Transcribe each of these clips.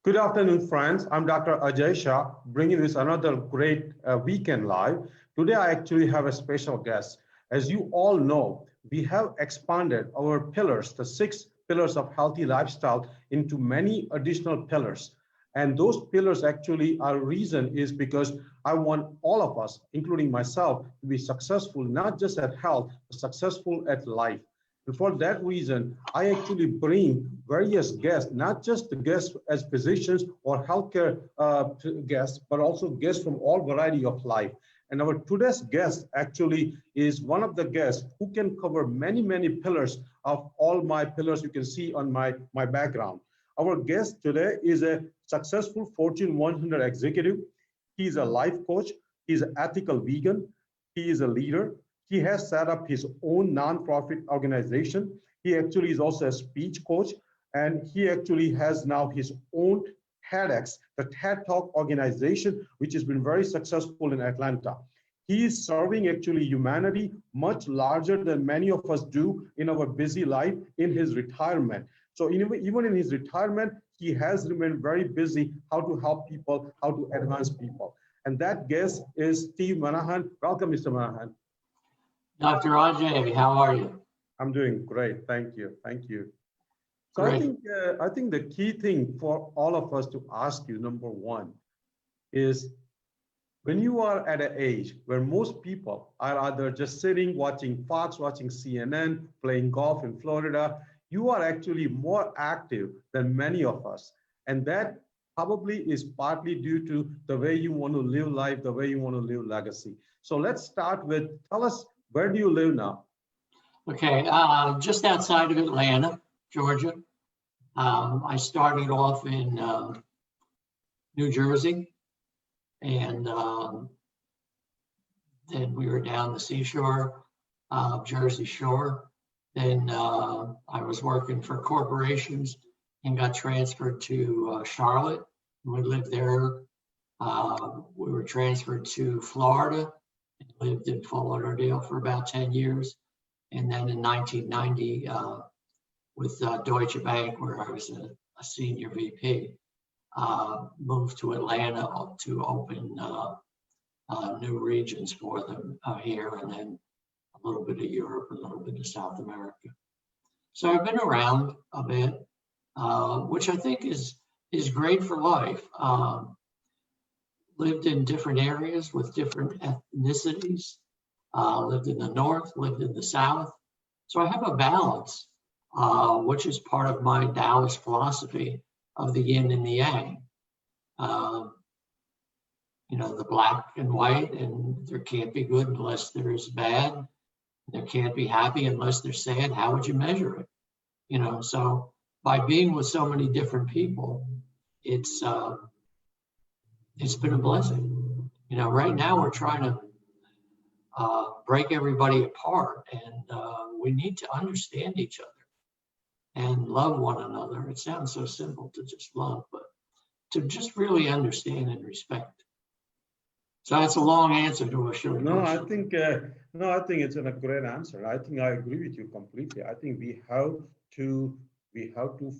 Good afternoon, friends. I'm Dr. Aajay Shah, bringing this another great weekend live. Today, I actually have a special guest. As you all know, we have expanded our pillars, the 6 pillars of healthy lifestyle, into many additional pillars. And those pillars actually, our reason is because I want all of us, including myself, to be successful, not just at health, but successful at life. And for that reason, I actually bring various guests, not just the guests as physicians or healthcare guests, but also guests from all variety of life. And our today's guest actually is one of the guests who can cover many, many pillars of all my pillars you can see on my background. Our guest today is a successful Fortune 100 executive. He's a life coach. He's an ethical vegan. He is a leader. He has set up his own nonprofit organization. He actually is also a speech coach, and he actually has now his own TEDx, the TED Talk organization, which has been very successful in Atlanta. He is serving actually humanity much larger than many of us do in our busy life in his retirement. So even in his retirement, he has remained very busy how to help people, how to advance people. And that guest is Steve Monahan. Welcome, Mr. Monahan. Dr. Aajay, how are you? I'm doing great. Thank you. Thank you. So Great. I think the key thing for all of us to ask you, number one, is when you are at an age where most people are either just sitting, watching Fox, watching CNN, playing golf in Florida, you are actually more active than many of us. And that probably is partly due to the way you want to live life, the way you want to live legacy. So let's start with, tell us, where do you live now? Okay, just outside of Atlanta, Georgia. I started off in New Jersey, and then we were down the seashore, Jersey Shore. Then I was working for corporations and got transferred to Charlotte. We lived there. We were transferred to Florida. Lived in Fort Lauderdale for about 10 years. And then in 1990, with Deutsche Bank, where I was a senior VP, moved to Atlanta to open new regions for them here, and then a little bit of Europe, a little bit of South America. So I've been around a bit, which I think is great for life. Lived in different areas with different ethnicities, lived in the North, lived in the South. So I have a balance, which is part of my Taoist philosophy of the yin and the yang. The black and white, and there can't be good unless there's bad. There can't be happy unless there's sad. How would you measure it? So by being with so many different people, it's been a blessing. Right now we're trying to break everybody apart, and we need to understand each other and love one another. It sounds so simple to just love, but to just really understand and respect. So that's a long answer to a short question. I think it's a great answer. I think I agree with you completely. I think we have to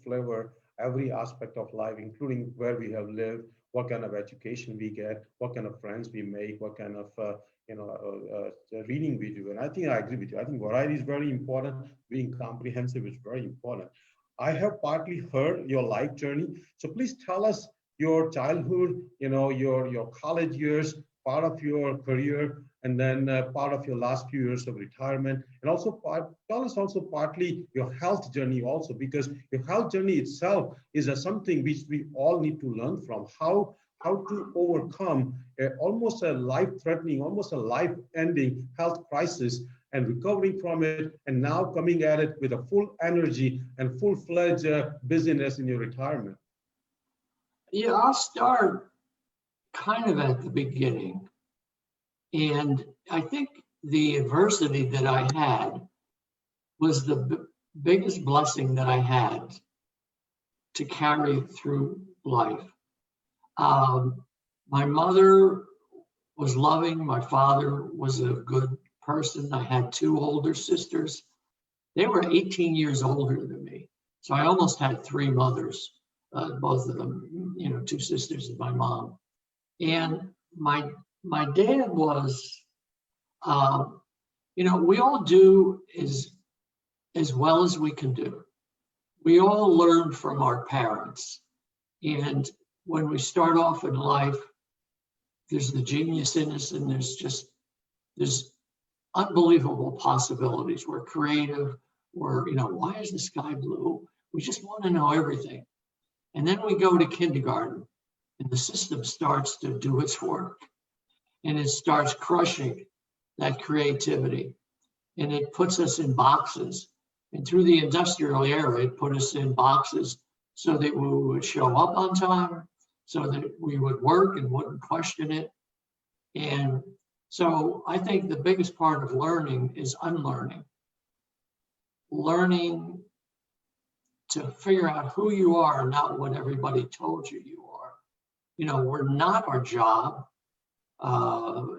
flavor every aspect of life, including where we have lived, what kind of education we get, what kind of friends we make, what kind of reading we do. And I think I agree with you. I think variety is very important. Being comprehensive is very important. I have partly heard your life journey. So please tell us your childhood, your college years, part of your career, and then part of your last few years of retirement, and also tell us also partly your health journey also, because your health journey itself is something which we all need to learn from, how to overcome almost a life-threatening, almost a life-ending health crisis, and recovering from it, and now coming at it with a full energy and full-fledged busyness in your retirement. Yeah, I'll start kind of at the beginning. And I think the adversity that I had was the biggest blessing that I had to carry through life. My mother was loving. My father was a good person. I had 2 older sisters. They were 18 years older than me. So I almost had 3 mothers both of them, you know, two sisters and my mom. And my dad was, you know, we all do as well as we can do. We all learn from our parents. And when we start off in life, there's the genius in us, and there's unbelievable possibilities. We're creative. We're, you know, why is the sky blue? We just want to know everything. And then we go to kindergarten, and the system starts to do its work, and it starts crushing that creativity, and it puts us in boxes. And through the industrial era, it put us in boxes so that we would show up on time, so that we would work and wouldn't question it. And so I think the biggest part of learning is unlearning. Learning to figure out who you are, not what everybody told you you are. You know, we're not our job.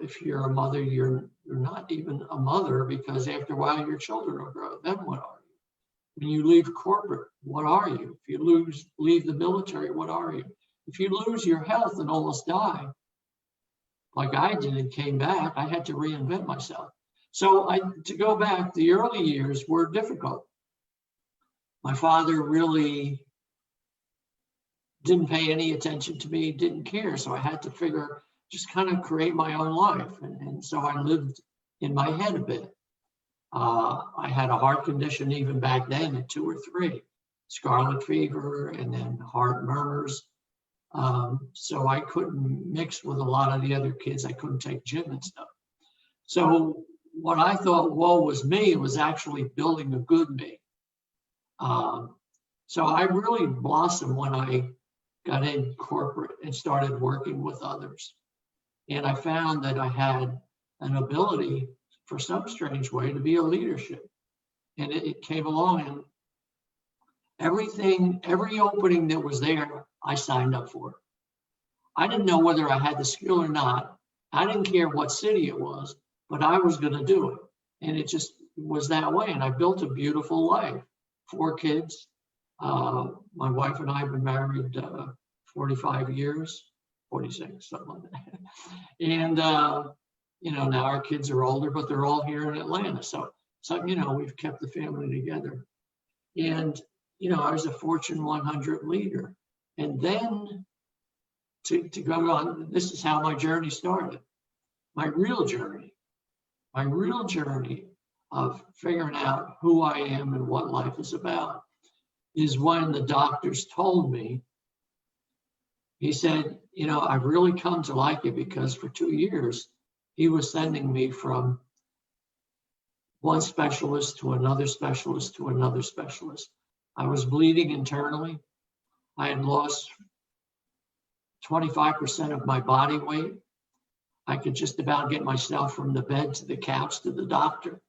If you're a mother, you're not even a mother, because after a while your children will grow. Then what are you? When you leave corporate, what are you? If you leave the military, what are you? If you lose your health and almost die, like I did and came back, I had to reinvent myself. So to go back, the early years were difficult. My father really didn't pay any attention to me, didn't care. So I had to just kind of create my own life. And so I lived in my head a bit. I had a heart condition even back then at 2 or 3, scarlet fever, and then heart murmurs. So I couldn't mix with a lot of the other kids. I couldn't take gym and stuff. So what I thought woe was me was actually building a good me. So I really blossomed when I got in corporate and started working with others. And I found that I had an ability, for some strange way, to be a leadership. And it came along, and every opening that was there, I signed up for. I didn't know whether I had the skill or not. I didn't care what city it was, but I was going to do it. And it just was that way. And I built a beautiful life. 4 kids. My wife and I have been married 45 years, 46, something like that. And, you know, now our kids are older, but they're all here in Atlanta. So, you know, we've kept the family together. And, you know, I was a Fortune 100 leader. And then to go on, this is how my journey started. My real journey of figuring out who I am and what life is about is when the doctors told me, he said, you know, I've really come to like you, because for 2 years, he was sending me from one specialist to another specialist to another specialist. I was bleeding internally. I had lost 25% of my body weight. I could just about get myself from the bed to the couch to the doctor.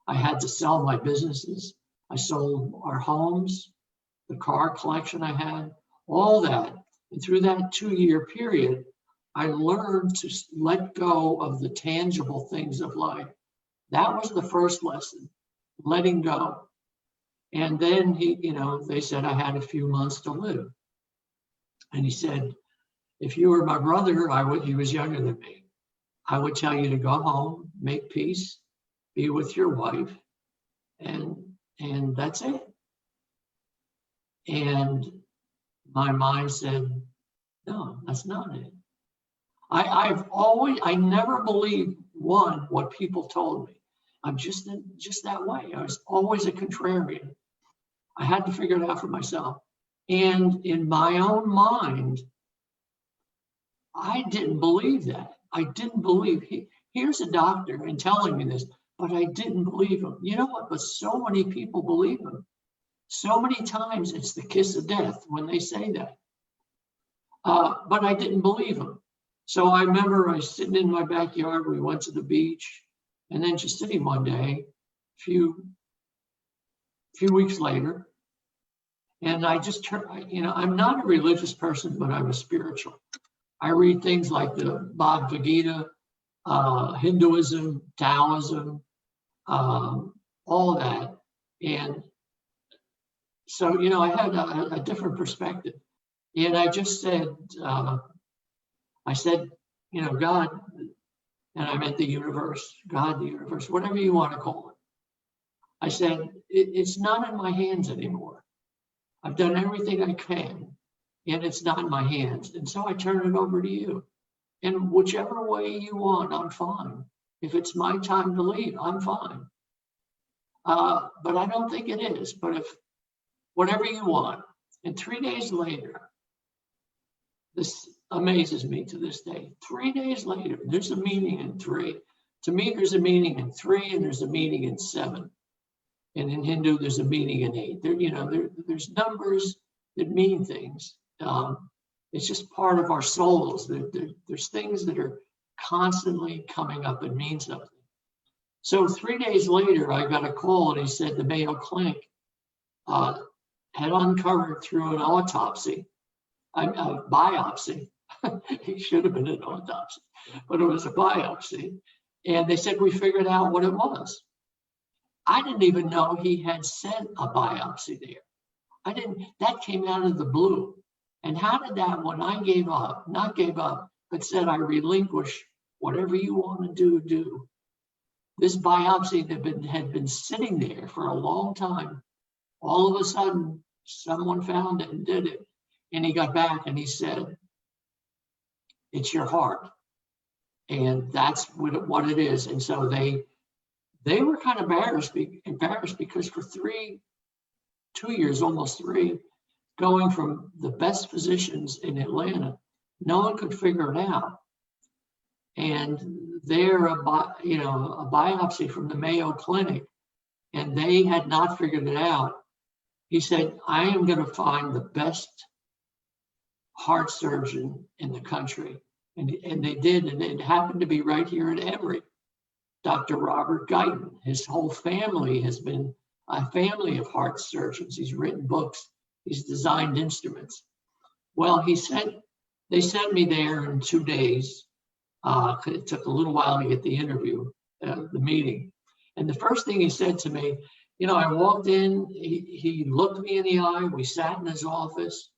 I had to sell my businesses. I sold our homes, the car collection I had, all that. And through that 2-year period, I learned to let go of the tangible things of life. That was the first lesson, letting go. And then they said I had a few months to live. And he said, if you were my brother, he was younger than me, I would tell you to go home, make peace, be with your wife, and that's it. And my mind said, no, that's not it. I never believed what people told me. I'm just that way. I was always a contrarian. I had to figure it out for myself. And in my own mind, I didn't believe that. I didn't believe here's a doctor and telling me this, but I didn't believe him. You know what? But so many people believe him. So many times it's the kiss of death when they say that. But I didn't believe him. So I remember I was sitting in my backyard. We went to the beach, and then just sitting one day, a few weeks later, and I just turned. I'm not a religious person, but I'm a spiritual. I read things like the Bhagavad Gita, Hinduism, Taoism, all that. And so, I had a different perspective. And I just said, I said, you know, God, and I meant the universe, God, the universe, whatever you want to call it. I said, it's not in my hands anymore. I've done everything I can, and it's not in my hands. And so I turn it over to you. And whichever way you want, I'm fine. If it's my time to leave, I'm fine. But I don't think it is. But if whatever you want. And 3 days later, this amazes me to this day. 3 days later, there's a meaning in 3. To me, there's a meaning in 3, and there's a meaning in 7. And in Hindu, there's a meaning in 8. There's numbers that mean things. It's just part of our souls. There's things that are constantly coming up and mean something. So 3 days later, I got a call, and he said the Mayo Clinic had uncovered through an autopsy, a biopsy. It should have been an autopsy, but it was a biopsy. And they said, we figured out what it was. I didn't even know he had sent a biopsy there. That came out of the blue. And how did that, when I not gave up, but said, I relinquish whatever you want to do. This biopsy that had been sitting there for a long time, all of a sudden, someone found it and did it. And he got back and he said, it's your heart. And that's what it is. And so they were kind of embarrassed because for 2 years, almost 3, going from the best physicians in Atlanta, no one could figure it out. And they're a biopsy from the Mayo Clinic, and they had not figured it out. He said, I am going to find the best heart surgeon in the country. And they did, and it happened to be right here at Emory. Dr. Robert Guyton, his whole family has been a family of heart surgeons. He's written books, he's designed instruments. Well, they sent me there in 2 days. It took a little while to get the interview, the meeting. And the first thing he said to me, you know, I walked in, he looked me in the eye, we sat in his office.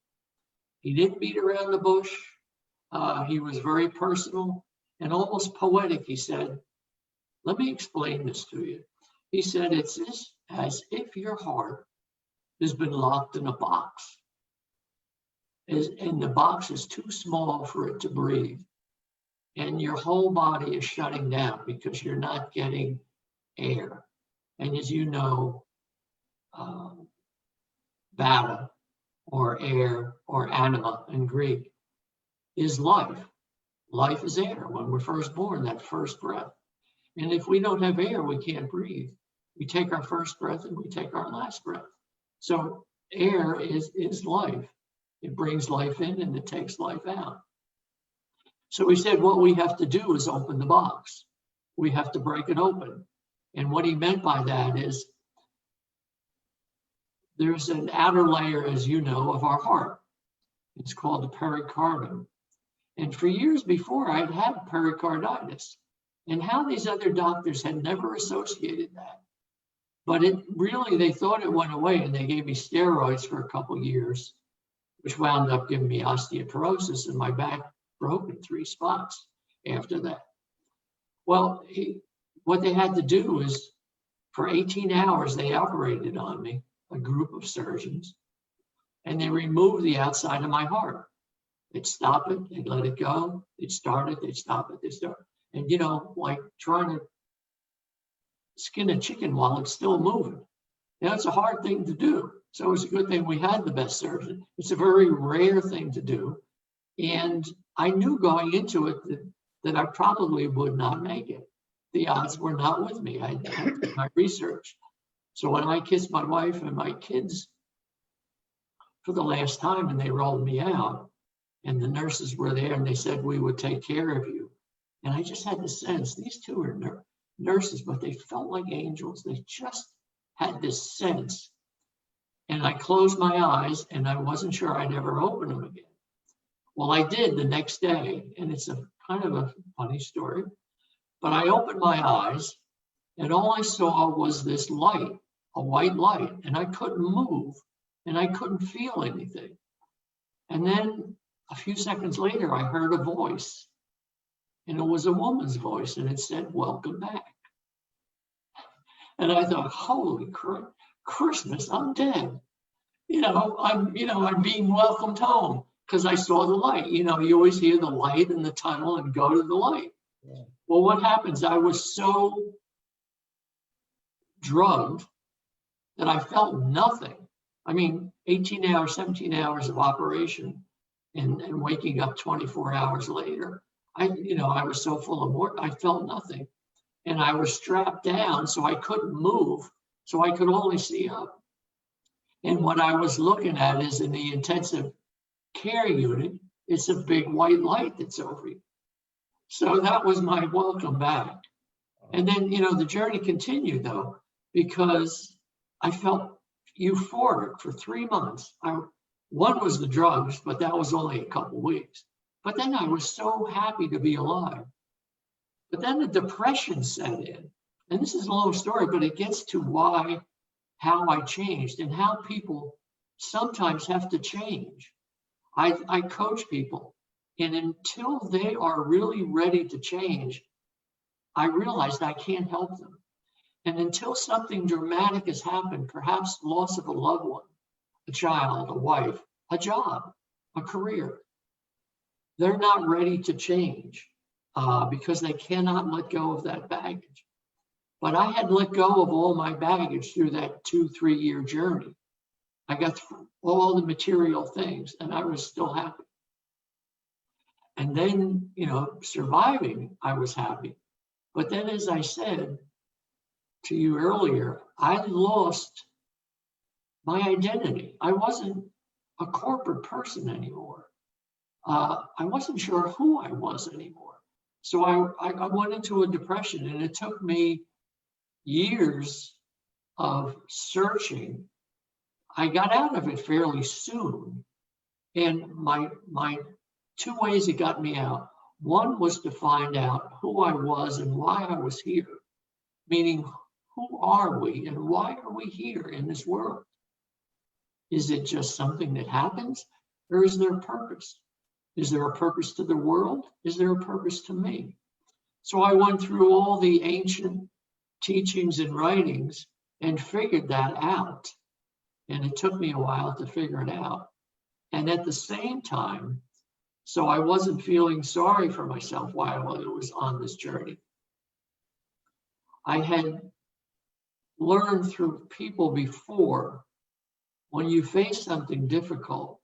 He didn't beat around the bush. He was very personal and almost poetic. He said, let me explain this to you. He said, it's as if your heart has been locked in a box. And the box is too small for it to breathe. And your whole body is shutting down because you're not getting air. And as you know, vata or air or anima in Greek is life. Life is air. When we're first born, that first breath. And if we don't have air, we can't breathe. We take our first breath and we take our last breath. So air is life. It brings life in and it takes life out. So he said, what we have to do is open the box. We have to break it open. And what he meant by that is there's an outer layer, as you know, of our heart. It's called the pericardium. And for years before, I'd had pericarditis. And how these other doctors had never associated that. But they thought it went away, and they gave me steroids for a couple of years, which wound up giving me osteoporosis, and my back broke in 3 spots after that. Well, what they had to do is, for 18 hours, they operated on me, a group of surgeons, and they removed the outside of my heart. They'd stop it, they'd let it go, they'd start it, they'd stop it, they'd start it. And, you know, like trying to skin a chicken while it's still moving. It's a hard thing to do. So it's a good thing we had the best surgeon. It's a very rare thing to do. And I knew going into it that I probably would not make it. The odds were not with me. I did my research. So when I kissed my wife and my kids for the last time and they rolled me out, and the nurses were there and they said, we would take care of you. And I just had the sense, these two are nurses, but they felt like angels. They just had this sense. And I closed my eyes and I wasn't sure I'd ever open them again. Well, I did the next day, and it's a kind of a funny story, but I opened my eyes and all I saw was this light, a white light, and I couldn't move and I couldn't feel anything. And then a few seconds later, I heard a voice, and it was a woman's voice, and it said, "Welcome back." And I thought, holy Christmas, I'm dead. I'm being welcomed home because I saw the light. You always hear the light in the tunnel and go to the light. Yeah. Well, what happens? I was so drugged that I felt nothing. I mean, 18 hours, 17 hours of operation and waking up 24 hours later. I was so full of work, I felt nothing. And I was strapped down, so I couldn't move. So I could only see up. And what I was looking at is in the intensive care unit, it's a big white light that's over you. So that was my welcome back. And then, the journey continued though, because I felt euphoric for 3 months. One was the drugs, but that was only a couple weeks. But then I was so happy to be alive. But then the depression set in. And this is a long story, but it gets to how I changed and how people sometimes have to change. I coach people, and until they are really ready to change, I realized I can't help them. And until something dramatic has happened, perhaps loss of a loved one, a child, a wife, a job, a career, they're not ready to change because they cannot let go of that baggage. But I had let go of all my baggage through that 2-3 year journey. I got through all the material things and I was still happy. And then, surviving, I was happy. But then, as I said to you earlier, I lost my identity. I wasn't a corporate person anymore. I wasn't sure who I was anymore. So I went into a depression, and it took me years of searching. I got out of it fairly soon. And my 2 ways it got me out. One was to find out who I was and why I was here, meaning who are we and why are we here in this world? Is it just something that happens, or is there a purpose? Is there a purpose to the world? Is there a purpose to me? So I went through all the ancient teachings and writings and figured that out. And it took me a while to figure it out. And at the same time, so I wasn't feeling sorry for myself while I was on this journey. I had learned through people before, when you face something difficult,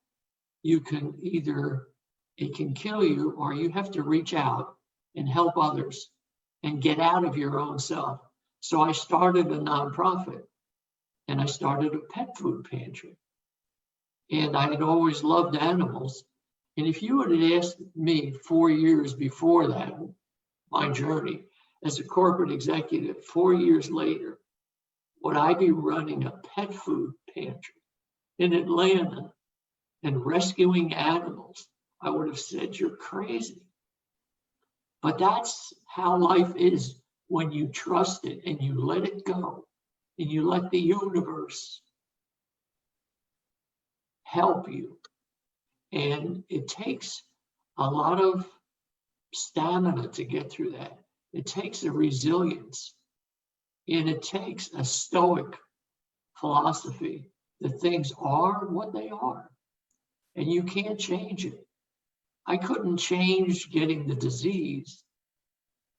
it can kill you, or you have to reach out and help others and get out of your own self. So I started a nonprofit, and I started a pet food pantry. And I had always loved animals. And if you had asked me 4 years before that, my journey as a corporate executive, 4 years later, would I be running a pet food pantry in Atlanta and rescuing animals, I would have said, you're crazy. But that's how life is when you trust it and you let it go and you let the universe help you. And it takes a lot of stamina to get through that. It takes a resilience, and it takes a stoic philosophy that things are what they are, and you can't change it. I couldn't change getting the disease,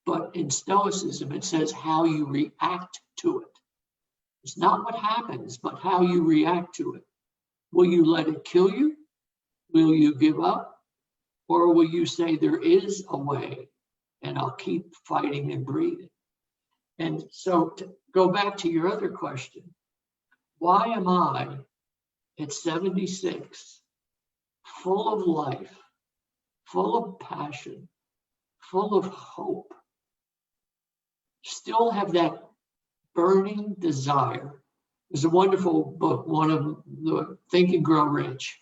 but in Stoicism, it says how you react to it. It's not what happens, but how you react to it. Will you let it kill you? Will you give up? Or will you say there is a way and I'll keep fighting and breathing? And so to go back to your other question, why am I at 76 full of life, full of passion, full of hope, still have that burning desire? There's a wonderful book, one of the Think and Grow Rich.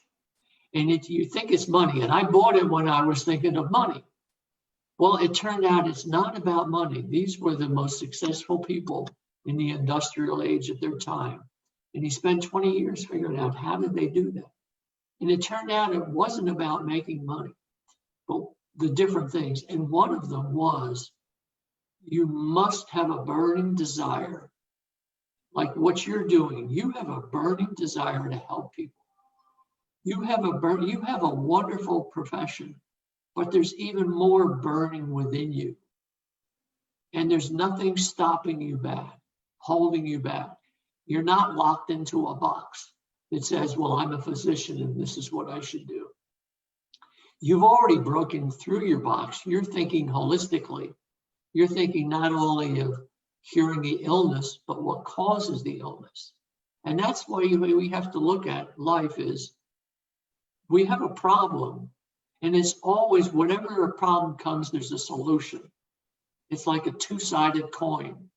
And you think it's money. And I bought it when I was thinking of money. Well, it turned out it's not about money. These were the most successful people in the industrial age at their time. And he spent 20 years figuring out, how did they do that? And it turned out it wasn't about making money, but the different things. And one of them was you must have a burning desire, like what you're doing. You have a burning desire to help people. You have a wonderful profession, but there's even more burning within you. And there's nothing stopping you back, holding you back. You're not locked into a box that says, well, I'm a physician and this is what I should do. You've already broken through your box. You're thinking holistically. You're thinking not only of curing the illness, but what causes the illness. And that's why we have to look at life is we have a problem, and it's always, whenever a problem comes, there's a solution. It's like a two-sided coin.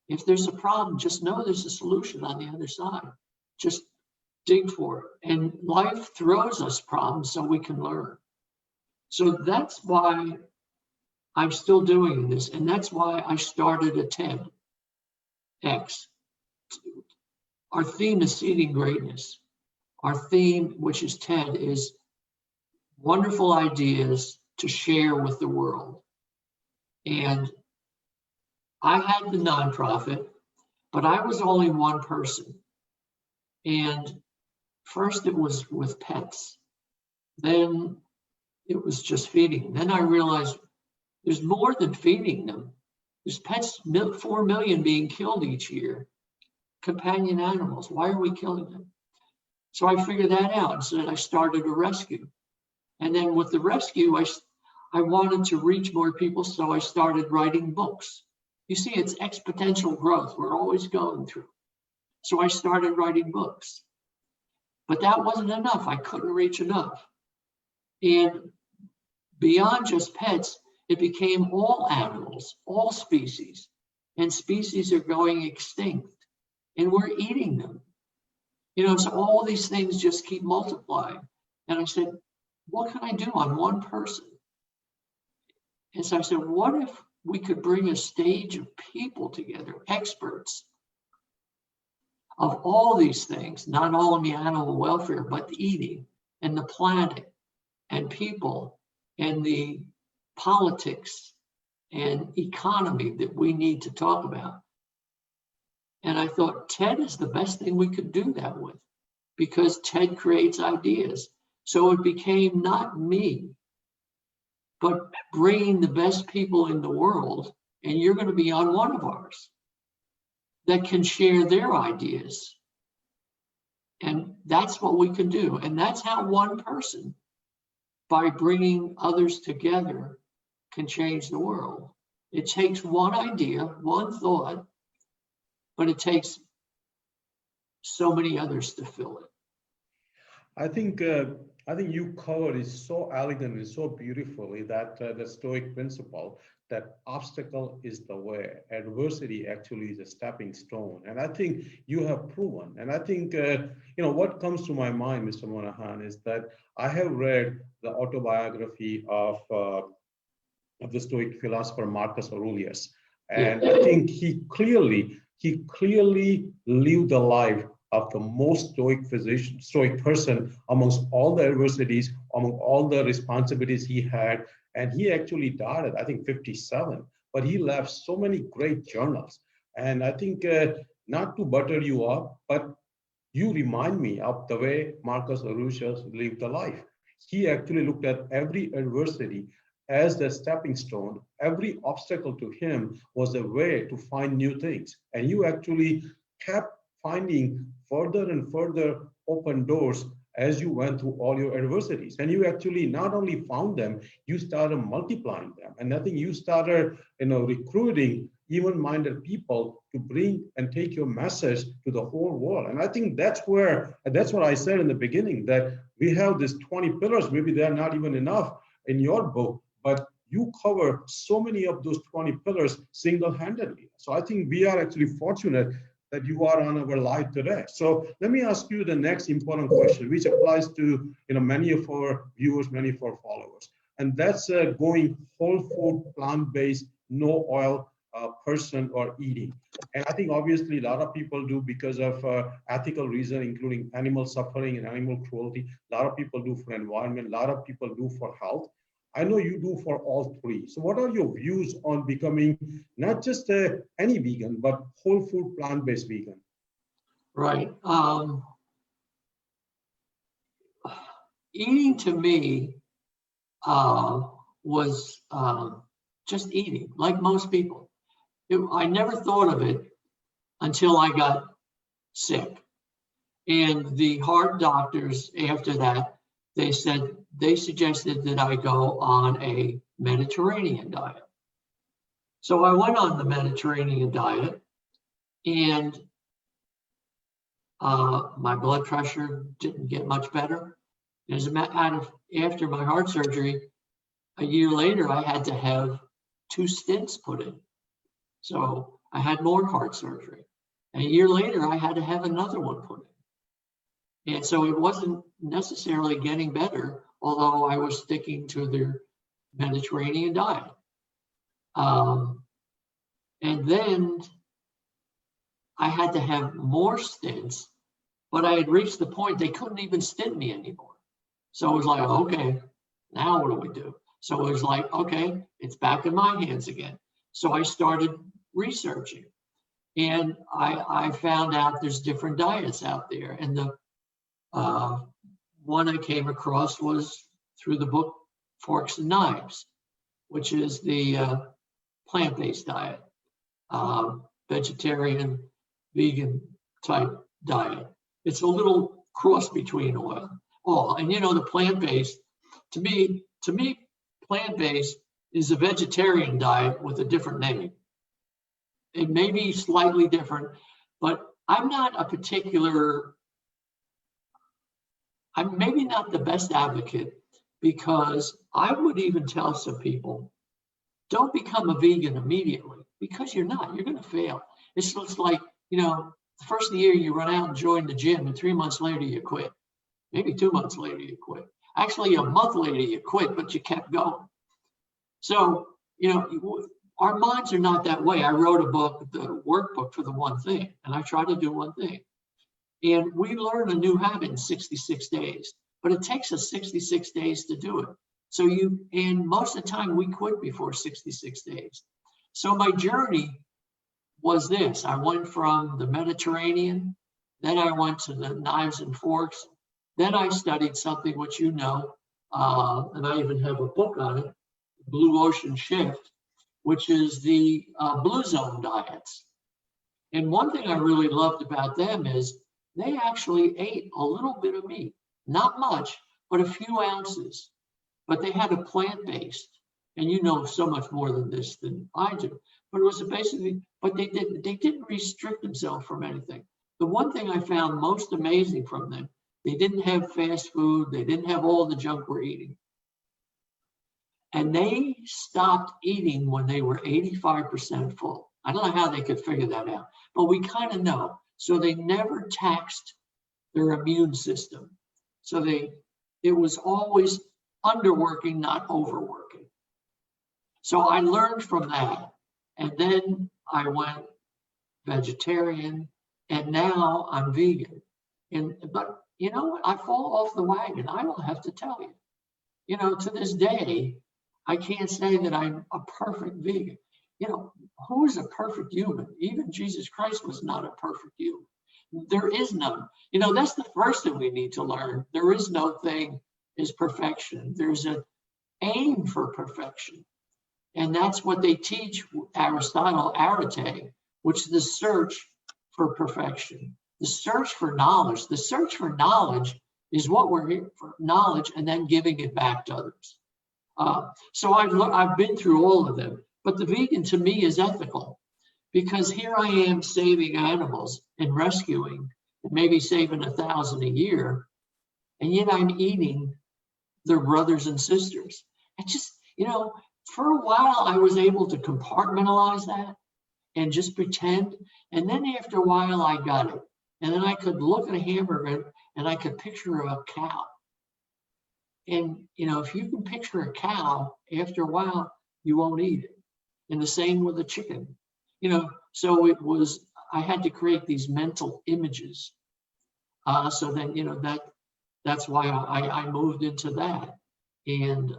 If there's a problem, just know there's a solution on the other side. Just dig for it. And life throws us problems so we can learn. So that's why I'm still doing this. And that's why I started a TEDx. Our theme is seeding greatness. Our theme, which is TED, is wonderful ideas to share with the world. And I had the nonprofit, but I was only one person. And first it was with pets. Then it was just feeding. Then I realized there's more than feeding them. There's pets, 4 million being killed each year. Companion animals, why are we killing them? So I figured that out, and so I started a rescue. And then with the rescue, I wanted to reach more people, so I started writing books. You see, it's exponential growth we're always going through. So I started writing books. But that wasn't enough. I couldn't reach enough. And beyond just pets, it became all animals, all species. And species are going extinct. And we're eating them. You know, so all these things just keep multiplying. And I said, what can I do on one person? And so I said, what if we could bring a stage of people together, experts of all these things, not only animal welfare, but eating and the planet and people and the politics and economy that we need to talk about. And I thought TED is the best thing we could do that with, because TED creates ideas. So it became not me, but bringing the best people in the world, and you're going to be on one of ours, that can share their ideas. And that's what we can do. And that's how one person, by bringing others together, can change the world. It takes one idea, one thought, but it takes so many others to fill it. I think you covered it so elegantly, so beautifully that the Stoic principle that obstacle is the way, adversity actually is a stepping stone, and I think you have proven. And I think what comes to my mind, Mr. Monahan, is that I have read the autobiography of the Stoic philosopher Marcus Aurelius, and I think he clearly lived the life of the most stoic person amongst all the adversities, among all the responsibilities he had. And he actually died at, I think, 57, but he left so many great journals. And I think not to butter you up, but you remind me of the way Marcus Aurelius lived the life. He actually looked at every adversity as the stepping stone. Every obstacle to him was a way to find new things. And you actually kept finding further and further open doors as you went through all your adversities. And you actually not only found them, you started multiplying them. And I think you started recruiting even-minded people to bring and take your message to the whole world. And I think that's what I said in the beginning, that we have these 20 pillars. Maybe they're not even enough in your book, but you cover so many of those 20 pillars single-handedly. So I think we are actually fortunate that you are on our live today. So let me ask you the next important question, which applies to many of our viewers, many of our followers. And that's going whole food, plant-based, no oil, person or eating. And I think obviously a lot of people do because of ethical reason, including animal suffering and animal cruelty. A lot of people do for environment. A lot of people do for health. I know you do for all three. So what are your views on becoming not just any vegan, but whole food plant-based vegan? Right. Eating to me was just eating, like most people. I never thought of it until I got sick. And the heart doctors after that, they suggested that I go on a Mediterranean diet. So I went on the Mediterranean diet, and my blood pressure didn't get much better. As a matter of after my heart surgery, a year later, I had to have 2 stents put in. So I had more heart surgery. And a year later, I had to have another one put in. And so it wasn't necessarily getting better, although I was sticking to the Mediterranean diet. And then I had to have more stents, but I had reached the point they couldn't even stent me anymore. So it was like, okay, now what do we do? So it was like, okay, it's back in my hands again. So I started researching, and I found out there's different diets out there. And the one I came across was through the book Forks and Knives, which is the plant-based diet, vegetarian, vegan type diet. It's a little cross between all. And you know, the plant-based, to me, plant-based is a vegetarian diet with a different name. It may be slightly different, but I'm maybe not the best advocate, because I would even tell some people, don't become a vegan immediately, because you're not. You're going to fail. It's just like, you know, the first year you run out and join the gym, and 3 months later you quit. Maybe 2 months later you quit. Actually, a month later you quit, but you kept going. So, you know, our minds are not that way. I wrote a book, the workbook for the one thing, and I try to do one thing. And we learn a new habit in 66 days, but it takes us 66 days to do it. So and most of the time we quit before 66 days. So my journey was this. I went from the Mediterranean, then I went to the knives and forks, then I studied something which you know, and I even have a book on it, Blue Ocean Shift, which is the Blue Zone diets. And one thing I really loved about them is they actually ate a little bit of meat, not much, but a few ounces. But they had a plant-based, and you know so much more than this than I do. But it was basically, but they didn't restrict themselves from anything. The one thing I found most amazing from them, they didn't have fast food, they didn't have all the junk we're eating. And they stopped eating when they were 85% full. I don't know how they could figure that out, but we kind of know. So they never taxed their immune system. So it was always underworking, not overworking. So I learned from that. And then I went vegetarian, and now I'm vegan. But you know what? I fall off the wagon. I don't have to tell you. You know, to this day, I can't say that I'm a perfect vegan. You know, who is a perfect human? Even Jesus Christ was not a perfect human. There is none. You know, that's the first thing we need to learn. There is no thing as perfection. There's an aim for perfection. And that's what they teach Aristotle, arete, which is the search for perfection, the search for knowledge. The search for knowledge is what we're here for, knowledge, and then giving it back to others. So I've been through all of them, but the vegan to me is ethical, because here I am saving animals and rescuing, and maybe saving 1,000 a year, and yet I'm eating their brothers and sisters. I just, you know, for a while I was able to compartmentalize that and just pretend, and then after a while I got it, and then I could look at a hamburger and I could picture a cow. And, you know, if you can picture a cow, after a while, you won't eat it. And the same with a chicken. So I had to create these mental images. So then, that's why I moved into that. And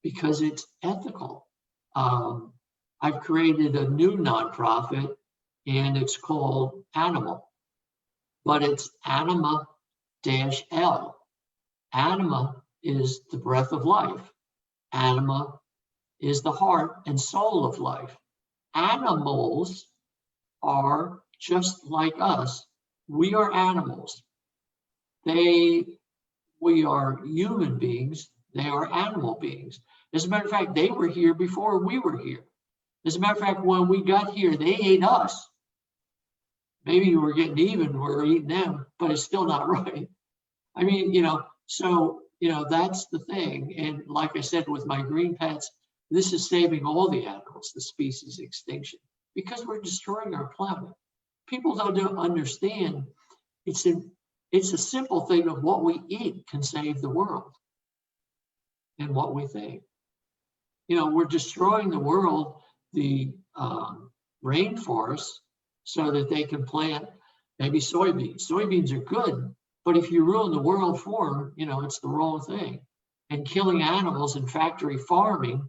because it's ethical. I've created a new nonprofit, and it's called Animal, but it's Anima-L. Anima is the breath of life. Anima is the heart and soul of life. Animals are just like us. We are animals. We are human beings. They are animal beings. As a matter of fact, they were here before we were here. As a matter of fact, when we got here, they ate us. Maybe we're getting even, we're eating them, but it's still not right. I mean, so, that's the thing. And like I said, with my green pets, this is saving all the animals, the species extinction, because we're destroying our planet. People don't understand. It's a simple thing of what we eat can save the world and what we think. We're destroying the world, the rainforests, so that they can plant maybe soybeans. Soybeans are good, but if you ruin the world for them, it's the wrong thing. And killing animals in factory farming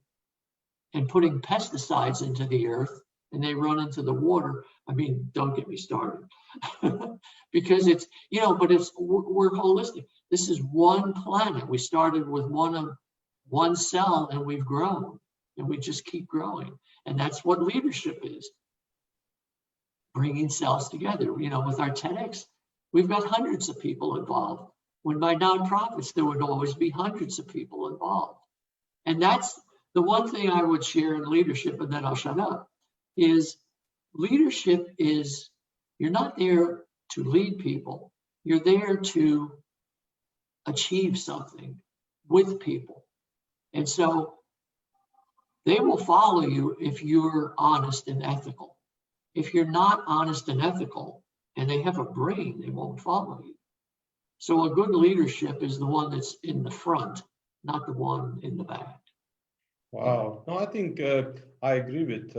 and putting pesticides into the earth, and they run into the water. I mean, don't get me started. Because we're holistic. This is one planet. We started with one cell, and we've grown, and we just keep growing. And that's what leadership is. Bringing cells together. With our TEDx, we've got hundreds of people involved. When my nonprofits, there would always be hundreds of people involved. And that's the one thing I would share in leadership, and then I'll shut up, is leadership is, you're not there to lead people. You're there to achieve something with people. And so they will follow you if you're honest and ethical. If you're not honest and ethical, and they have a brain, they won't follow you. So a good leadership is the one that's in the front, not the one in the back. Wow. No, I think I agree with,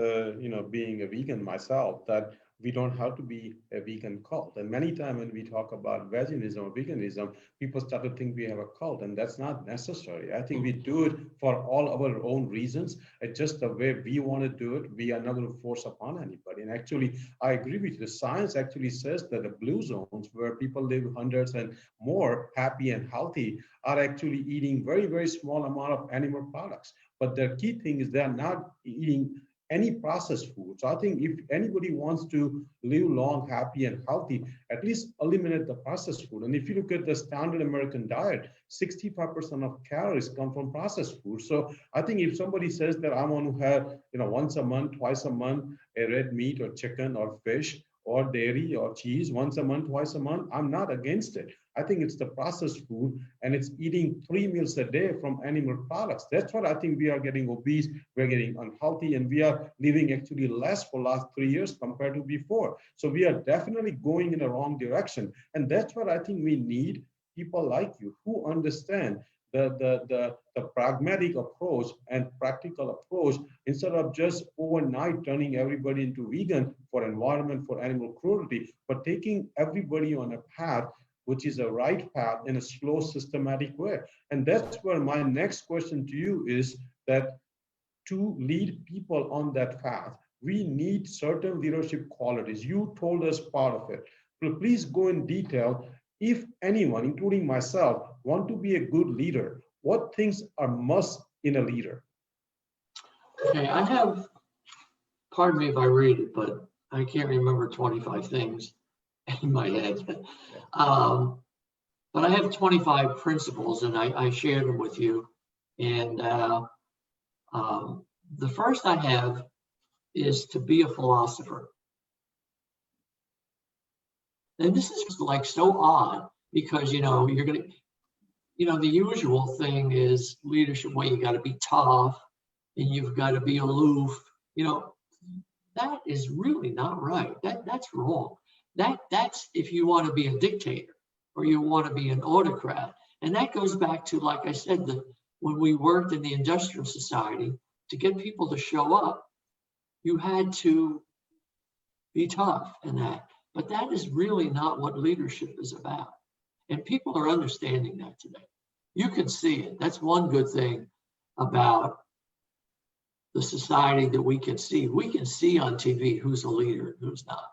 being a vegan myself, that we don't have to be a vegan cult. And many times when we talk about veganism or veganism, people start to think we have a cult, and that's not necessary. I think we do it for all our own reasons. It's just the way we want to do it. We are not going to force upon anybody. And actually, I agree with you. The science actually says that the blue zones, where people live hundreds and more happy and healthy, are actually eating very, very small amount of animal products. But the key thing is they're not eating any processed food. So I think if anybody wants to live long, happy, and healthy, at least eliminate the processed food. And if you look at the standard American diet, 65% of calories come from processed food. So I think if somebody says that I want to have, once a month, twice a month, a red meat or chicken or fish or dairy or cheese once a month, twice a month, I'm not against it. I think it's the processed food, and it's eating 3 meals a day from animal products. That's what I think we are getting obese, we're getting unhealthy, and we are living actually less for last 3 years compared to before. So we are definitely going in the wrong direction. And that's what I think we need, people like you who understand the pragmatic approach and practical approach, instead of just overnight turning everybody into vegan for environment, for animal cruelty, but taking everybody on a path which is a right path in a slow, systematic way. And that's where my next question to you is that to lead people on that path, we need certain leadership qualities. You told us part of it, but please go in detail. If anyone, including myself, want to be a good leader, what things are must in a leader? Okay, I have, pardon me if I read it, but I can't remember 25 things in my head. But I have 25 principles, and I shared them with you. And the first I have is to be a philosopher. And this is like so odd because, you're going to, the usual thing is leadership, well, you got to be tough and you've got to be aloof. That is really not right. That's wrong. That's if you want to be a dictator or you want to be an autocrat. And that goes back to, like I said, when we worked in the industrial society, to get people to show up, you had to be tough and that. But that is really not what leadership is about. And people are understanding that today. You can see it. That's one good thing about the society that we can see. We can see on TV who's a leader and who's not.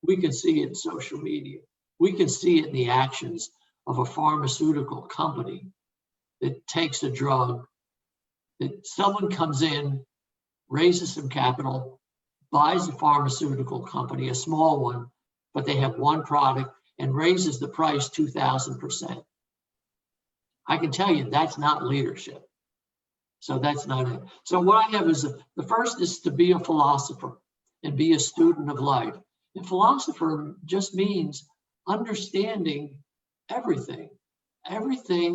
We can see it in social media. We can see it in the actions of a pharmaceutical company that takes a drug, that someone comes in, raises some capital, buys a pharmaceutical company, a small one, but they have one product, and raises the price 2,000%. I can tell you that's not leadership. So that's not it. So what I have is the first is to be a philosopher and be a student of life. And philosopher just means understanding everything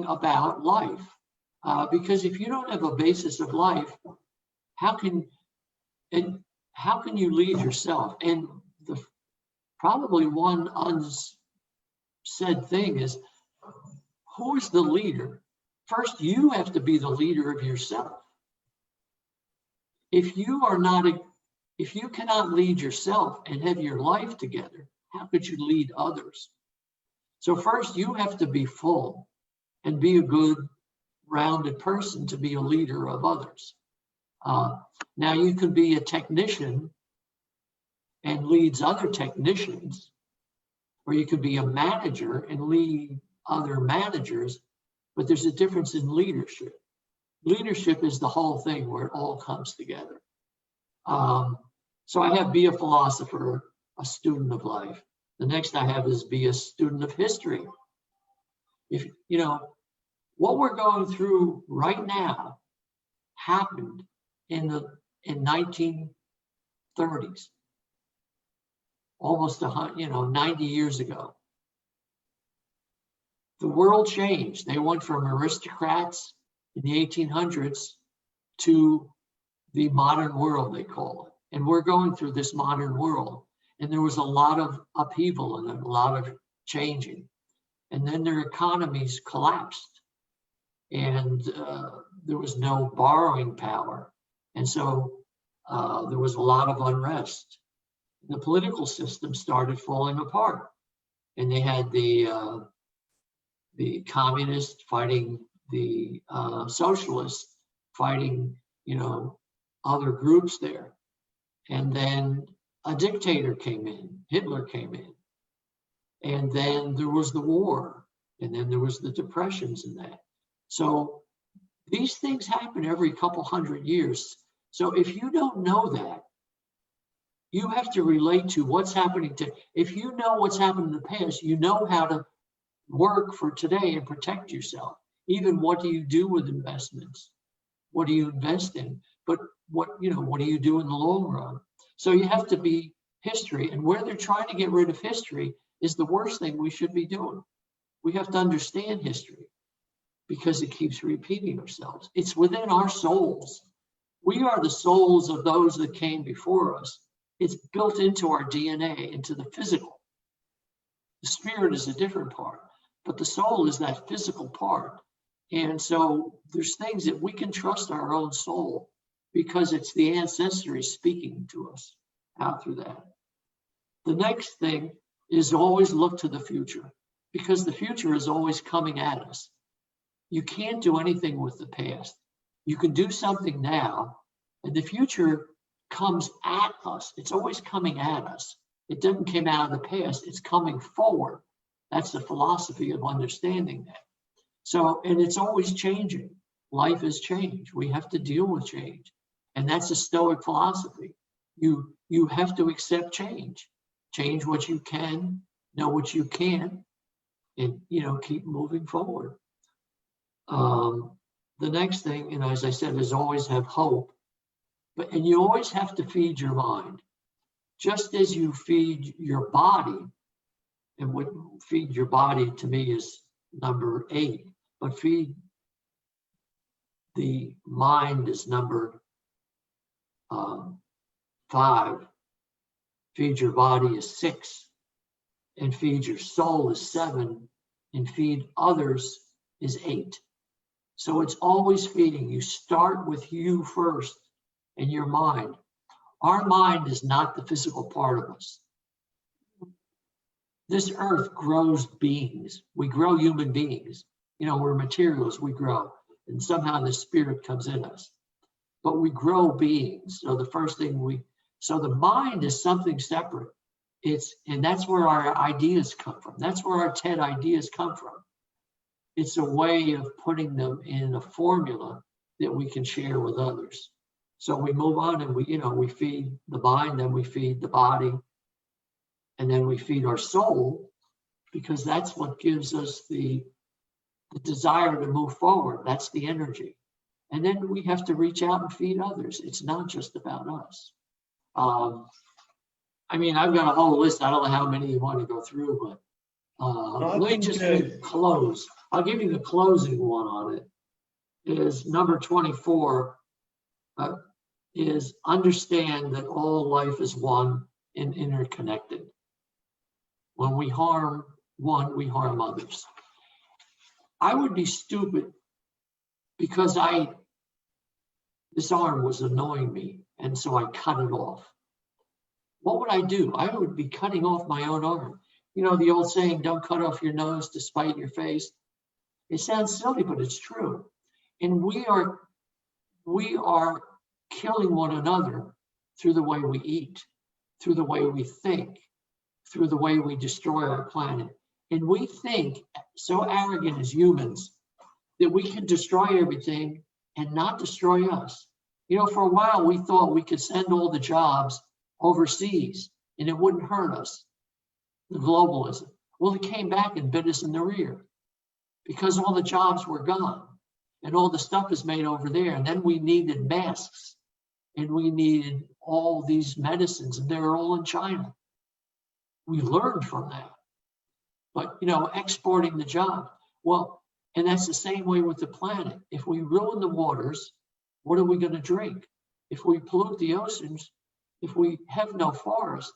about life. Because if you don't have a basis of life, how can you lead yourself? And probably one unsaid thing is, who is the leader? First, you have to be the leader of yourself. If you cannot lead yourself and have your life together, how could you lead others? So first, you have to be full and be a good, rounded person to be a leader of others. Now, you could be a technician and leads other technicians, or you could be a manager and lead other managers, but there's a difference in leadership. Leadership is the whole thing where it all comes together. So I have be a philosopher, a student of life. The next I have is be a student of history. If you know what we're going through right now happened in 1930s, almost 90 years ago. The world changed. They went from aristocrats in the 1800s to the modern world, they call it. And we're going through this modern world. And there was a lot of upheaval and a lot of changing. And then their economies collapsed. And there was no borrowing power. And so there was a lot of unrest. The political system started falling apart. And they had the communists fighting the socialists, fighting, other groups there. And then a dictator came in, Hitler came in. And then there was the war. And then there was the depressions and that. So these things happen every couple hundred years. So if you don't know that, you have to relate to what's happening if you know what's happened in the past, you know how to work for today and protect yourself. Even what do you do with investments? What do you invest in? But what do you do in the long run? So you have to be history, and where they're trying to get rid of history is the worst thing we should be doing. We have to understand history because it keeps repeating ourselves. It's within our souls. We are the souls of those that came before us. It's built into our DNA, into the physical. The spirit is a different part, but the soul is that physical part. And so there's things that we can trust our own soul because it's the ancestry speaking to us out through that. The next thing is always look to the future because the future is always coming at us. You can't do anything with the past. You can do something now, and the future comes at us. It's always coming at us. It doesn't come out of the past. It's coming forward. That's the philosophy of understanding that. So, and it's always changing. Life is change. We have to deal with change. And that's a Stoic philosophy. You have to accept change. Change what you can, know what you can, and keep moving forward. The next thing, as I said, is always have hope. And you always have to feed your mind. Just as you feed your body, and what feed your body to me is number 8, but feed the mind is number 5. Feed your body is 6, and feed your soul is 7, and feed others is 8. So it's always feeding. You start with you first, and your mind. Our mind is not the physical part of us. This earth grows beings. We grow human beings. We're materials, we grow. And somehow the spirit comes in us. But we grow beings. So the mind is something separate. And that's where our ideas come from. That's where our TED ideas come from. It's a way of putting them in a formula that we can share with others. So we move on and we feed the mind, then we feed the body, and then we feed our soul, because that's what gives us the desire to move forward. That's the energy. And then we have to reach out and feed others. It's not just about us. I've got a whole list. I don't know how many you want to go through, but let me just close. I'll give you the closing one on it. Is number 24, is understand that all life is one and interconnected. When we harm one, we harm others. I would be stupid because this arm was annoying me, and so I cut it off. What would I do? I would be cutting off my own arm. The old saying, don't cut off your nose to spite your face. It sounds silly, but it's true. And we are killing one another through the way we eat, through the way we think, through the way we destroy our planet. And we think, so arrogant as humans, that we can destroy everything and not destroy us. For a while, we thought we could send all the jobs overseas and it wouldn't hurt us, the globalism. Well, it came back and bit us in the rear because all the jobs were gone and all the stuff is made over there. And then we needed masks and we needed all these medicines, and they're all in China. We learned from that. But, exporting the job. Well, and that's the same way with the planet. If we ruin the waters, what are we going to drink? If we pollute the oceans, if we have no forest,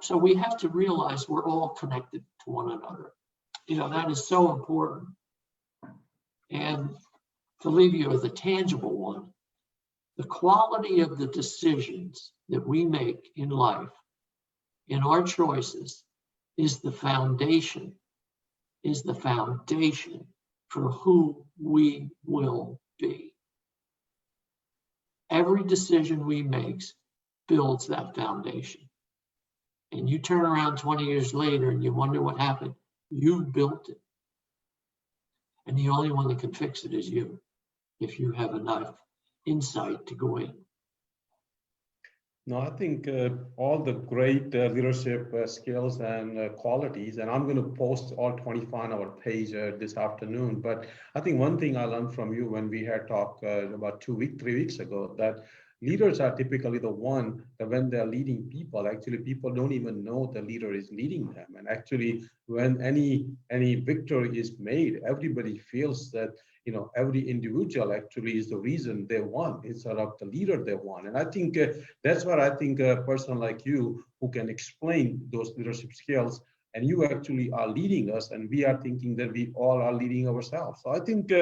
so we have to realize we're all connected to one another. That is so important. And to leave you with a tangible one, the quality of the decisions that we make in life, in our choices, is the foundation for who we will be. Every decision we make builds that foundation. And you turn around 20 years later and you wonder what happened. You built it. And the only one that can fix it is you, if you have enough insight to go in. No, I think all the great leadership skills and qualities, and I'm going to post all 25 on our page this afternoon. But I think one thing I learned from you when we had talked about 3 weeks ago, that leaders are typically the one that when they're leading people, actually people don't even know the leader is leading them. And actually, when any victory is made, everybody feels that every individual actually is the reason they won instead of the leader they won. And I think that's what I think a person like you who can explain those leadership skills, and you actually are leading us, and we are thinking that we all are leading ourselves. So I think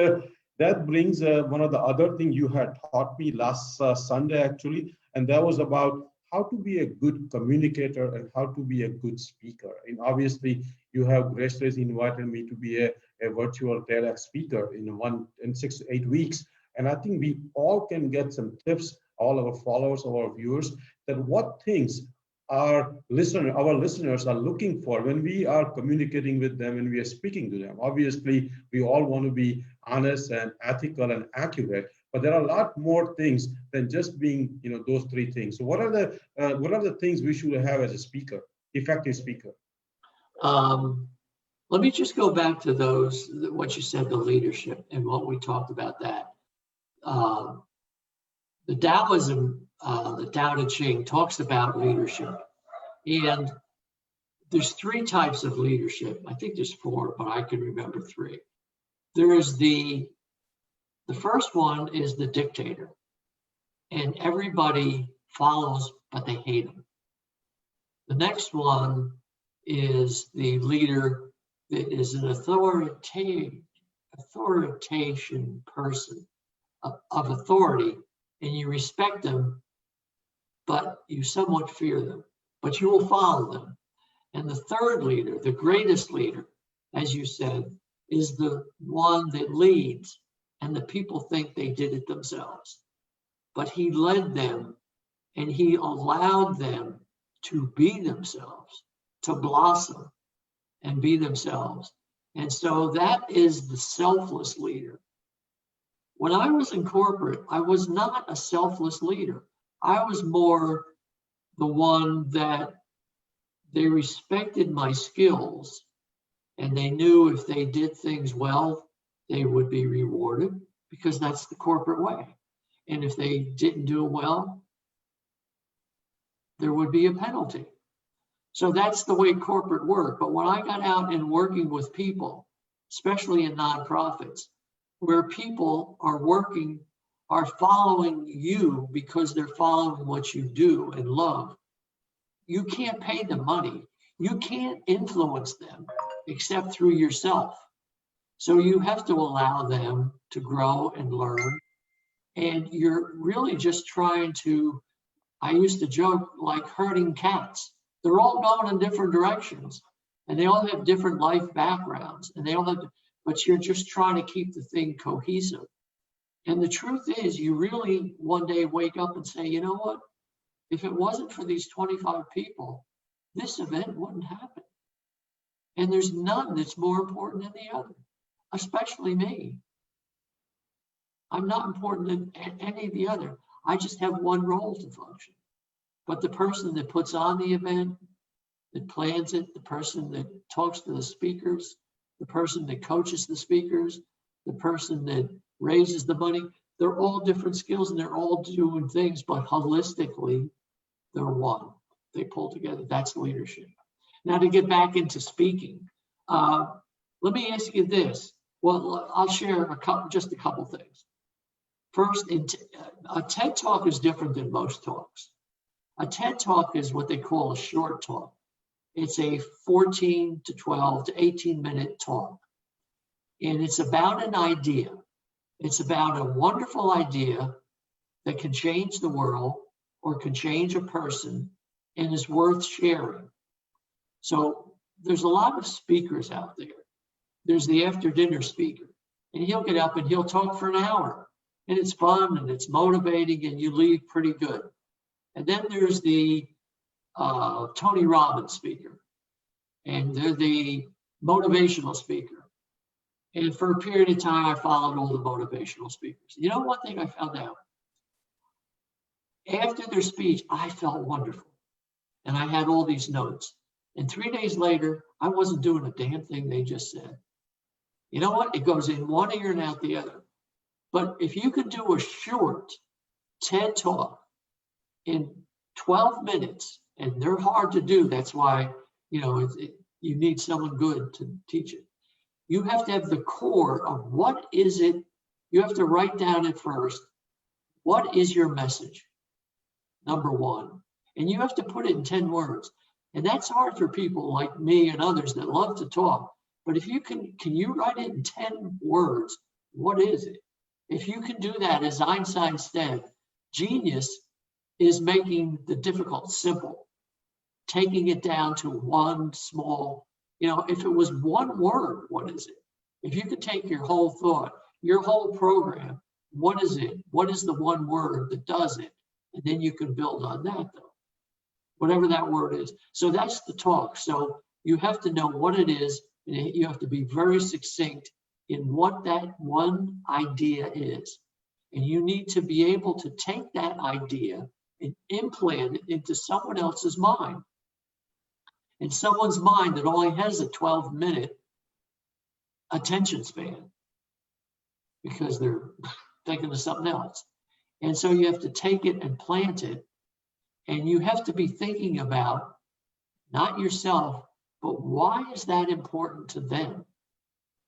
that brings one of the other things you had taught me last Sunday, actually, and that was about how to be a good communicator and how to be a good speaker. And obviously, you have graciously invited me to be a virtual TEDx speaker in 6 to 8 weeks. And I think we all can get some tips, all our followers, our viewers, that what things our listeners are looking for when we are communicating with them and we are speaking to them. Obviously, we all want to be honest and ethical and accurate, but there are a lot more things than just being, those 3 things. So what are the things we should have as a speaker, effective speaker? Let me just go back to what you said, the leadership and what we talked about that. The Taoism, the Tao Te Ching talks about leadership. And there's 3 types of leadership. I think there's 4, but I can remember 3. There's the first one is the dictator. And everybody follows, but they hate him. The next one is the leader that is an authoritation person of authority, and you respect them, but you somewhat fear them, but you will follow them. And the third leader, the greatest leader, as you said, is the one that leads, and the people think they did it themselves. But he led them, and he allowed them to be themselves, to blossom and be themselves. And so that is the selfless leader. When I was in corporate, I was not a selfless leader. I was more the one that they respected my skills, and they knew if they did things well, they would be rewarded, because that's the corporate way. And if they didn't do it well, there would be a penalty. So that's the way corporate worked. But when I got out and working with people, especially in nonprofits, where people are following you because they're following what you do and love, you can't pay them money. You can't influence them except through yourself. So you have to allow them to grow and learn. And you're really just trying to, I used to joke, like herding cats. They're all going in different directions, and they all have different life backgrounds, and they all have, but you're just trying to keep the thing cohesive. And the truth is, you really one day wake up and say, you know what? If it wasn't for these 25 people, this event wouldn't happen. And there's none that's more important than the other, especially me. I'm not important than any of the other. I just have one role to function. But the person that puts on the event, that plans it, the person that talks to the speakers, the person that coaches the speakers, the person that raises the money, they're all different skills and they're all doing things, but holistically, they're one. They pull together. That's leadership. Now, to get back into speaking, let me ask you this. Well, I'll share just a couple things. First, a TED Talk is different than most talks. A TED Talk is what they call a short talk. It's a 14 to 12 to 18-minute talk. And it's about an idea. It's about a wonderful idea that can change the world or can change a person and is worth sharing. So there's a lot of speakers out there. There's the after dinner speaker, and he'll get up and he'll talk for an hour, and it's fun and it's motivating and you leave pretty good. And then there's the Tony Robbins speaker, and they're the motivational speaker. And for a period of time, I followed all the motivational speakers. You know, one thing I found out, after their speech, I felt wonderful. And I had all these notes. And 3 days later, I wasn't doing a damn thing they just said. You know what? It goes in one ear and out the other. But if you could do a short TED Talk in 12 minutes, and they're hard to do, that's why, you know, you need someone good to teach it. You have to have the core of what is it. You have to write down at first, what is your message? Number one. And you have to put it in 10 words. And that's hard for people like me and others that love to talk. But if you can you write it in 10 words? What is it? If you can do that, as Einstein said, genius is making the difficult simple, taking it down to one small, you know, if it was one word, what is it? If you could take your whole thought, your whole program, what is it? What is the one word that does it? And then you can build on that, though, whatever that word is. So that's the talk. So you have to know what it is, and you have to be very succinct in what that one idea is. And you need to be able to take that idea and implant it into someone else's mind. In someone's mind that only has a 12-minute attention span because they're thinking of something else. And so you have to take it and plant it. And you have to be thinking about not yourself, but why is that important to them?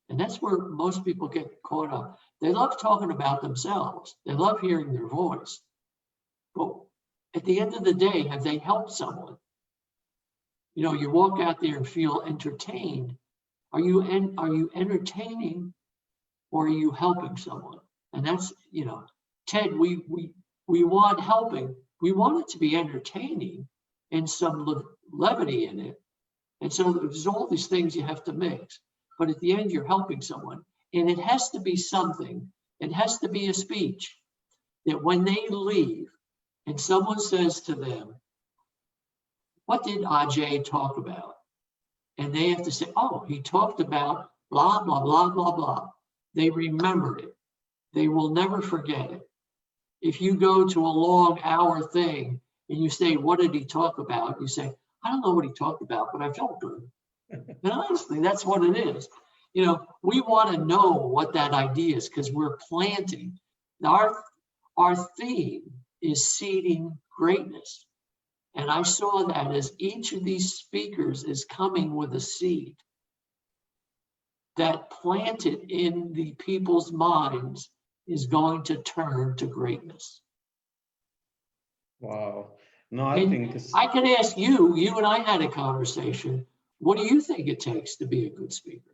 And that's where most people get caught up. They love talking about themselves. They love hearing their voice. But at the end of the day, have they helped someone? You know, you walk out there and feel entertained. Are you entertaining, or are you helping someone? And that's, you know, Ted, we We want helping. We want it to be entertaining and some levity in it. And so there's all these things you have to mix. But at the end, you're helping someone. And it has to be something. It has to be a speech that when they leave and someone says to them, what did Aajay talk about? And they have to say, oh, he talked about blah, blah, blah, blah, blah. They remembered it. They will never forget it. If you go to a long hour thing and you say, what did he talk about? You say, I don't know what he talked about, but I felt good. And honestly, that's what it is. You know, we want to know what that idea is because we're planting. Our theme is seeding greatness. And I saw that as each of these speakers is coming with a seed that planted in the people's minds is going to turn to greatness. Wow. No, I And think this, I can ask you and I had a conversation. What do you think it takes to be a good speaker?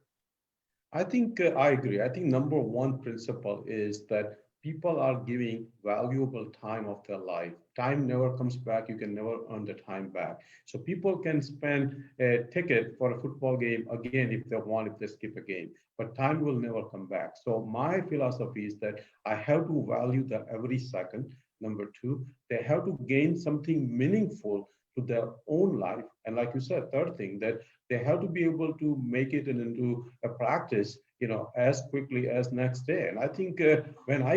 I think I agree. I think number one principle is that people are giving valuable time of their life. Time never comes back. You can never earn the time back. So people can spend a ticket for a football game again if they want, if they skip a game, but time will never come back. So my philosophy is that I have to value the every second. Number two, they have to gain something meaningful to their own life. And like you said, third thing, that they have to be able to make it into a practice, as quickly as next day. And I think when I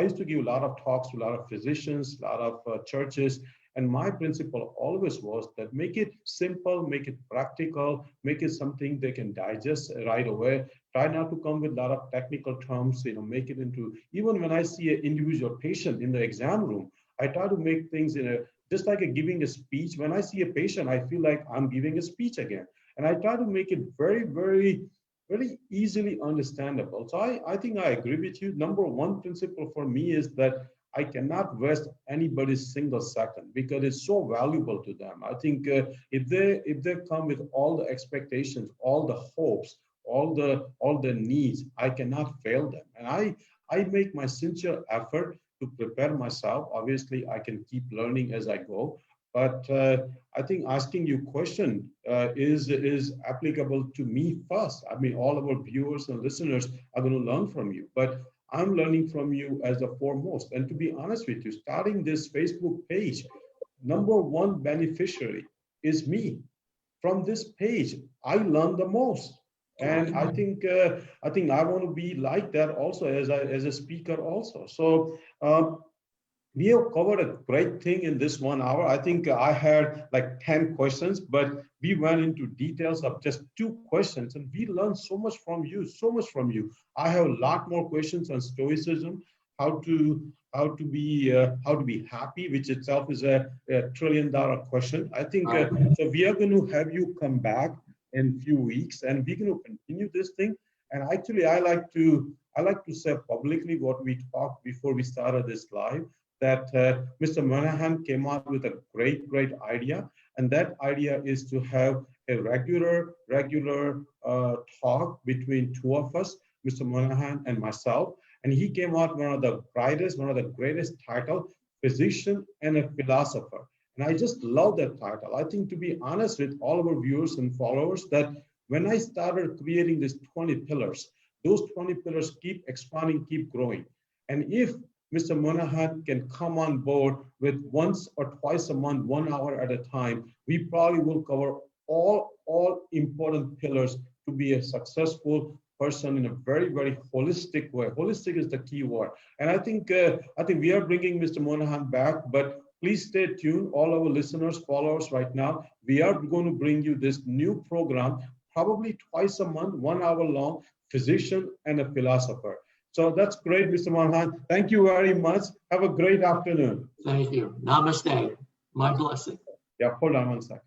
used to give a lot of talks to a lot of physicians, a lot of churches, and my principle always was that make it simple, make it practical, make it something they can digest right away. Try not to come with a lot of technical terms, make it into, even when I see an individual patient in the exam room, I try to make things just like giving a speech. When I see a patient, I feel like I'm giving a speech again. And I try to make it very, very, very easily understandable. So I think I agree with you. Number one principle for me is that I cannot waste anybody's single second because it's so valuable to them. I think if they come with all the expectations, all the hopes, all the needs, I cannot fail them. And I make my sincere effort to prepare myself. Obviously, I can keep learning as I go. But I think asking you question is applicable to me first. I mean, all of our viewers and listeners are going to learn from you. But I'm learning from you as the foremost. And to be honest with you, starting this Facebook page, number one beneficiary is me. From this page, I learn the most. And I think I want to be like that also as a speaker also. So we have covered a great thing in this 1 hour. I think I had like 10 questions, but we went into details of just 2 questions, and we learned so much from you, so much from you. I have a lot more questions on stoicism, how to be happy, which itself is a $1 trillion question. I think so. We are going to have you come back in a few weeks, and we're going to continue this thing. And actually, I like to say publicly what we talked before we started this live, that Mr. Monahan came out with a great idea. And that idea is to have a regular talk between 2 of us, Mr. Monahan and myself. And he came out one of the greatest title, physician and a philosopher. And I just love that title. I think, to be honest with all of our viewers and followers, that when I started creating these 20 pillars, those 20 pillars keep expanding, keep growing. And if Mr. Monahan can come on board with once or twice a month, 1 hour at a time, we probably will cover all important pillars to be a successful person in a very, very holistic way. Holistic is the key word. And I think we are bringing Mr. Monahan back, but please stay tuned, all our listeners, followers right now. We are going to bring you this new program, probably twice a month, 1 hour long, physician and a philosopher. So that's great, Mr. Monahan. Thank you very much. Have a great afternoon. Thank you. Namaste. My blessing. Yeah, hold on 1 second.